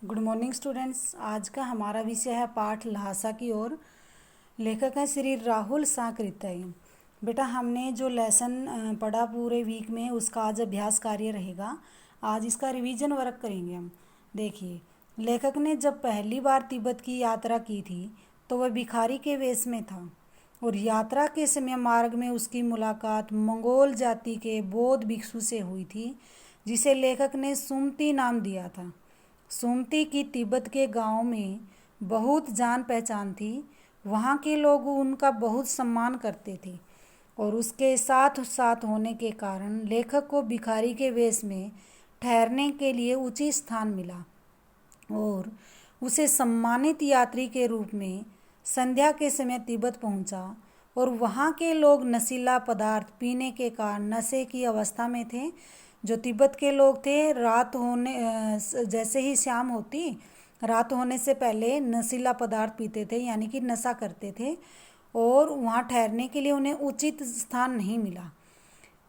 Good morning students. आज का हमारा विषय है पाठ लहासा की ओर। लेखक है श्री राहुल साकृत्य। बेटा हमने जो लेसन पढ़ा पूरे वीक में उसका आज अभ्यास कार्य रहेगा। आज इसका रिवीजन वर्क करेंगे हम। देखिए, लेखक ने जब पहली बार तिब्बत की यात्रा की थी तो वह भिखारी के वेश में था और यात्रा के समय मार्ग में उसकी मुलाकात मंगोल जाति के बौद्ध भिक्षु से हुई थी जिसे लेखक ने सुमति नाम दिया था। सुमति की तिब्बत के गांव में बहुत जान पहचान थी। वहाँ के लोग उनका बहुत सम्मान करते थे और उसके साथ साथ होने के कारण लेखक को भिखारी के वेश में ठहरने के लिए उचित स्थान मिला और उसे सम्मानित यात्री के रूप में संध्या के समय तिब्बत पहुंचा। और वहाँ के लोग नशीला पदार्थ पीने के कारण नशे की अवस्था में थे। जो तिब्बत के लोग थे, रात होने जैसे ही शाम होती, रात होने से पहले नशीला पदार्थ पीते थे, यानी कि नशा करते थे और वहाँ ठहरने के लिए उन्हें उचित स्थान नहीं मिला।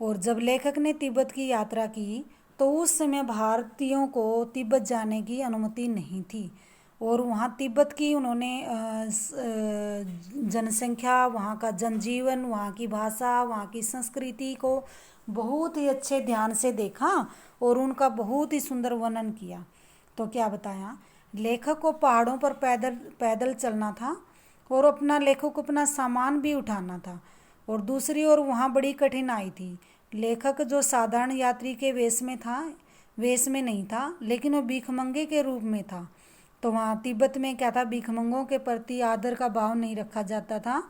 और जब लेखक ने तिब्बत की यात्रा की तो उस समय भारतीयों को तिब्बत जाने की अनुमति नहीं थी और वहाँ तिब्बत की उन्होंने जनसंख्या, वहाँ का जनजीवन, वहाँ की भाषा, वहाँ की संस्कृति को बहुत ही अच्छे ध्यान से देखा और उनका बहुत ही सुंदर वर्णन किया। तो क्या बताया, लेखक को पहाड़ों पर पैदल पैदल चलना था और लेखक को अपना सामान भी उठाना था और दूसरी ओर वहाँ बड़ी कठिनाई थी। लेखक जो साधारण यात्री के वेश में नहीं था, लेकिन वो भिखमंगे के रूप में था। तो वहाँ तिब्बत में क्या था, भिखमंगों के प्रति आदर का भाव नहीं रखा जाता था।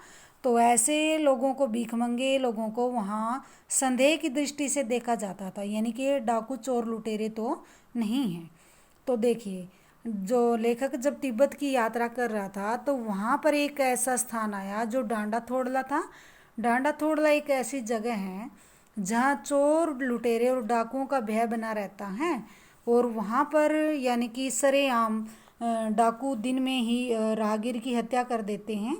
तो ऐसे लोगों को, भिखमंगे लोगों को वहाँ संदेह की दृष्टि से देखा जाता था, यानी कि डाकू चोर लुटेरे तो नहीं हैं। तो देखिए, जो लेखक जब तिब्बत की यात्रा कर रहा था तो वहाँ पर एक ऐसा स्थान आया जो डांडा थोड़ला था। डांडा थोड़ला एक ऐसी जगह है जहाँ चोर लुटेरे और डाकुओं का भय बना रहता है और वहाँ पर यानी कि सरेआम डाकू दिन में ही राहगीर की हत्या कर देते हैं।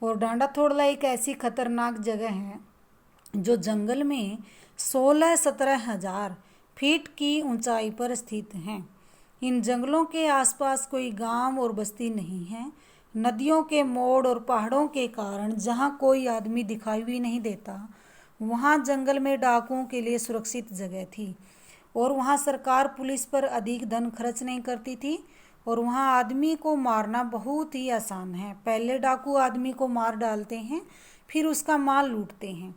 और डांडा थोड़ला एक ऐसी खतरनाक जगह है जो जंगल में 16-17 हजार फीट की ऊंचाई पर स्थित है। इन जंगलों के आसपास कोई गांव और बस्ती नहीं है। नदियों के मोड़ और पहाड़ों के कारण जहां कोई आदमी दिखाई भी नहीं देता, वहां जंगल में डाकुओं के लिए सुरक्षित जगह थी और वहां सरकार पुलिस पर अधिक धन खर्च नहीं करती थी और वहाँ आदमी को मारना बहुत ही आसान है। पहले डाकू आदमी को मार डालते हैं, फिर उसका माल लूटते हैं।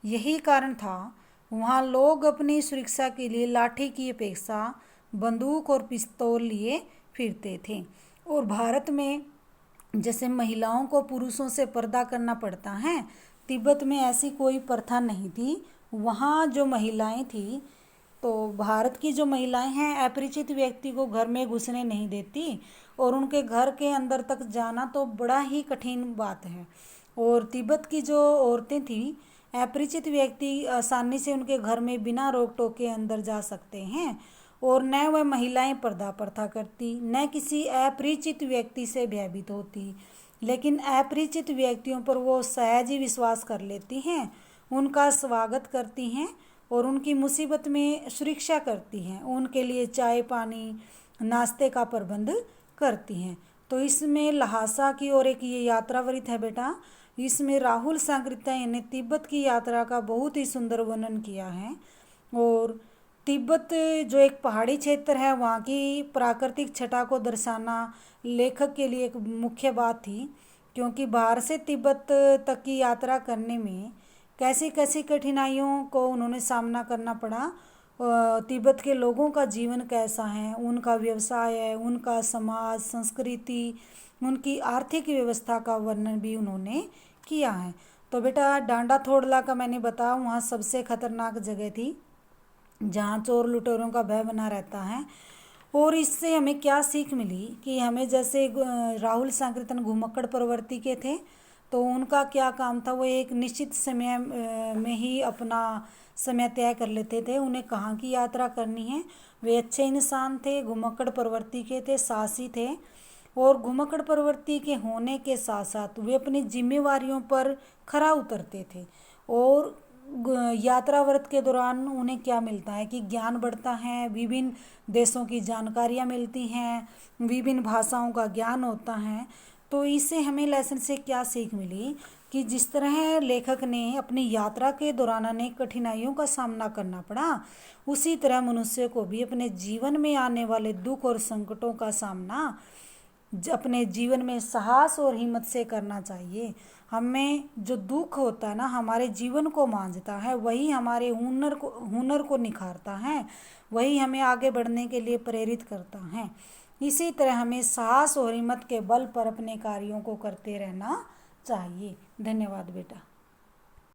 यही कारण था वहाँ लोग अपनी सुरक्षा के लिए लाठी की अपेक्षा बंदूक और पिस्तौल लिए फिरते थे। और भारत में जैसे महिलाओं को पुरुषों से पर्दा करना पड़ता है, तिब्बत में ऐसी कोई प्रथा नहीं थी। वहाँ जो महिलाएं थी, तो भारत की जो महिलाएं हैं अपरिचित व्यक्ति को घर में घुसने नहीं देती और उनके घर के अंदर तक जाना तो बड़ा ही कठिन बात है। और तिब्बत की जो औरतें थी, अपरिचित व्यक्ति आसानी से उनके घर में बिना रोक टोक के अंदर जा सकते हैं और न वह महिलाएं पर्दा प्रथा करती, न किसी अपरिचित व्यक्ति से भयभीत होती, लेकिन अपरिचित व्यक्तियों पर वो सहज ही विश्वास कर लेती हैं, उनका स्वागत करती हैं और उनकी मुसीबत में सुरक्षा करती हैं, उनके लिए चाय पानी नाश्ते का प्रबंध करती हैं। तो इसमें लहासा की ओर एक ये यात्रा वृत्त है बेटा। इसमें राहुल साकृत्य ने तिब्बत की यात्रा का बहुत ही सुंदर वर्णन किया है। और तिब्बत जो एक पहाड़ी क्षेत्र है, वहाँ की प्राकृतिक छटा को दर्शाना लेखक के लिए एक मुख्य बात थी, क्योंकि बाहर से तिब्बत तक की यात्रा करने में कैसी कैसी कठिनाइयों को उन्होंने सामना करना पड़ा। तिब्बत के लोगों का जीवन कैसा है, उनका व्यवसाय है, उनका समाज संस्कृति, उनकी आर्थिक व्यवस्था का वर्णन भी उन्होंने किया है। तो बेटा डांडा थोड़ला का मैंने बताया, वहाँ सबसे खतरनाक जगह थी जहाँ चोर लुटेरों का भय बना रहता है। और इससे हमें क्या सीख मिली कि हमें, जैसे राहुल साकृतन घुमक्कड़ प्रवृत्ति के थे, तो उनका क्या काम था, वो एक निश्चित समय में ही अपना समय तय कर लेते थे, उन्हें कहाँ की यात्रा करनी है। वे अच्छे इंसान थे, घुमक्कड़ प्रवृत्ति के थे, साहसी थे और घुमक्कड़ प्रवृत्ति के होने के साथ साथ वे अपनी जिम्मेवारियों पर खरा उतरते थे और यात्रा व्रत के दौरान उन्हें क्या मिलता है कि ज्ञान बढ़ता है, विभिन्न देशों की जानकारियाँ मिलती हैं, विभिन्न भाषाओं का ज्ञान होता है। तो इससे हमें लेसन से क्या सीख मिली कि जिस तरह लेखक ने अपनी यात्रा के दौरान अनेक कठिनाइयों का सामना करना पड़ा, उसी तरह मनुष्य को भी अपने जीवन में आने वाले दुख और संकटों का सामना अपने जीवन में साहस और हिम्मत से करना चाहिए। हमें जो दुख होता है ना, हमारे जीवन को मांझता है, वही हमारे हुनर को निखारता है, वही हमें आगे बढ़ने के लिए प्रेरित करता है। इसी तरह हमें साहस और हिम्मत के बल पर अपने कार्यों को करते रहना चाहिए। धन्यवाद बेटा।